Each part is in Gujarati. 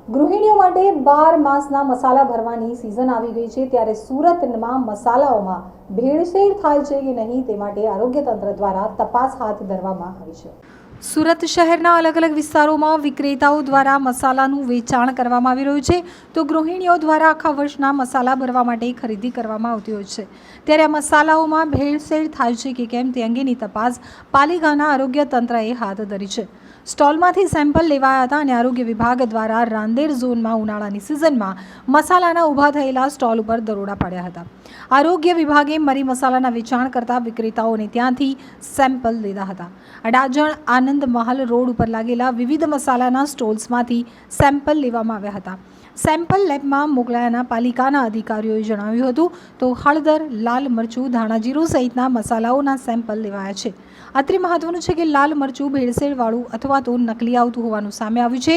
ગૃહિણીઓ માટે 12 માસના મસાલા ભરવાની સિઝન આવી ગઈ છે, ત્યારે સુરતમાં મસાલાઓમાં ભેળસેળ થાય છે કે નહીં તે માટે આરોગ્ય તંત્ર દ્વારા તપાસ હાથ ધરવામાં આવી છે। સુરત શહેરના અલગ અલગ વિસ્તારોમાં વિક્રેતાઓ દ્વારા મસાલાનું વેચાણ કરવામાં આવી રહ્યું છે, તો ગૃહિણીઓ દ્વારા આખા વર્ષના મસાલા ભરવા માટે ખરીદી કરવામાં આવતી હોય છે। ત્યારે આ મસાલાઓમાં ભેળસેળ થાય છે કે કેમ તે અંગેની તપાસ પાલિકાના આરોગ્ય તંત્રએ હાથ ધરી છે। સ્ટોલમાંથી સેમ્પલ લેવાયા હતા અને આરોગ્ય વિભાગ દ્વારા રાંદેર ઝોનમાં ઉનાળાની સિઝનમાં મસાલાના ઊભા થયેલા સ્ટોલ ઉપર દરોડા પાડ્યા હતા। આરોગ્ય વિભાગે મરી મસાલાના વેચાણ કરતા વિક્રેતાઓને ત્યાંથી સેમ્પલ લીધા હતા। અડાજણ આનંદ મહલ રોડ ઉપર લાગેલા વિવિધ મસાલાના સ્ટોલ્સમાંથી સેમ્પલ લેવામાં આવ્યા હતા। સેમ્પલ લેબમાં મોકલાયાના પાલિકાના અધિકારીઓએ જણાવ્યું હતું તો હળદર, લાલ મરચું, ધાણા જીરું સહિતના મસાલાઓના સેમ્પલ લેવાયા છે। અત્રે મહત્વનું છે કે લાલ મરચું ભેળસેળવાળું અથવા તો નકલી આવતું હોવાનું સામે આવ્યું છે।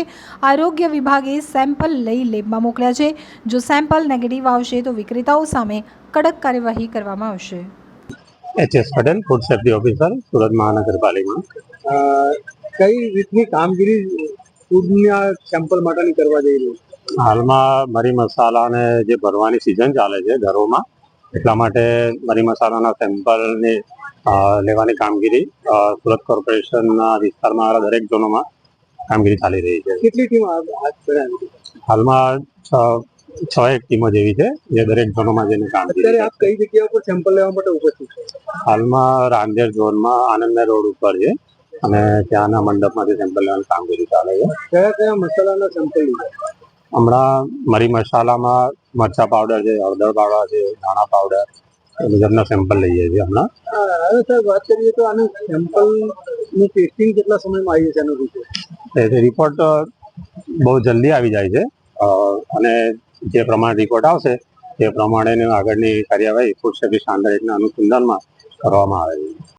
આરોગ્ય વિભાગે સેમ્પલ લઈ લેબમાં મોકલ્યા છે। જો સેમ્પલ નેગેટિવ આવશે તો વિક્રેતાઓ સામે કડક કાર્યવાહી કરવામાં આવશે। HS Patel, food safety officer, Surat મહાનગરપાલિકા। કઈ રીતની કામગીરી ફૂડના સેમ્પલ માટેની કરવા જઈ રહી છે? હાલમાં મરી મસાલાને જે ભરવાની સિઝન ચાલે છે ઘરોમાં, એટલા માટે મરી મસાલાના સેમ્પલની લેવાની કામગીરી સુરત કોર્પોરેશનના વિસ્તારમાં આવેલા દરેક ઝોનોમાં કામગીરી ચાલી રહી છે। કેટલી ટીમ હાથ ધરાવી? હાલમાં 6 ટીમો જેવી છે જે દરેક ઝોનોમાં જઈને કામગીરી અત્યારે આપ કઈ જગ્યા ઉપર સેમ્પલ લેવા માટે ઉપસ્થિત છો? હાલમાં રાંદેર ઝોનમાં આનંદ રોડ ઉપર છે અને ત્યાંના મંડપમાંથી સેમ્પલ લેવાની કામગીરી ચાલે છે। કયા કયા મસાલાના સેમ્પલ લીધા? હમણાં મરી મસાલામાં મરચા પાવડર છે, હળદર પાવડર છે, ધાણા પાવડર એ મુજબના સેમ્પલ લઈએ છીએ હમણાં। હવે સાહેબ વાત કરીએ તો આનું સેમ્પલનું ટેસ્ટિંગ કેટલા સમયમાં આવી જશે એનો રિપોર્ટ? રિપોર્ટ બહુ જલ્દી આવી જાય છે અને જે પ્રમાણે રિપોર્ટ આવશે તે પ્રમાણેની આગળની કાર્યવાહી ફૂડ સેફ્ટી સ્ટાન્ડર્ડના અનુસંધાનમાં કરવામાં આવે છે।